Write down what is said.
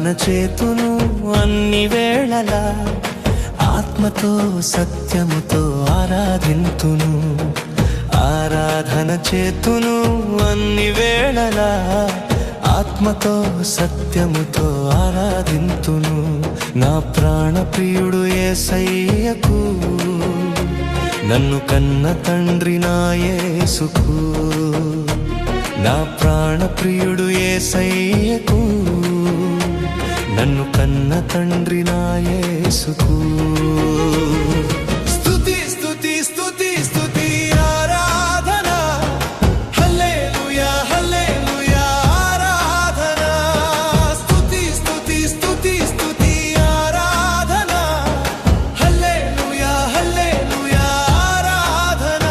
ఆరాధన చేతును అన్ని వేళలా, ఆత్మతో సత్యముతో ఆరాధింతును. ఆరాధన చేతును అన్ని వేళలా, ఆత్మతో సత్యముతో ఆరాధింతును. నా ప్రాణ ప్రియుడు యేసయ్యకు, నన్ను కన్న తండ్రి నా యేసుకు. నా ప్రాణ ప్రియుడు యేసయ్యకు, నన్ను కన్న తండ్రి నా యేసుకు.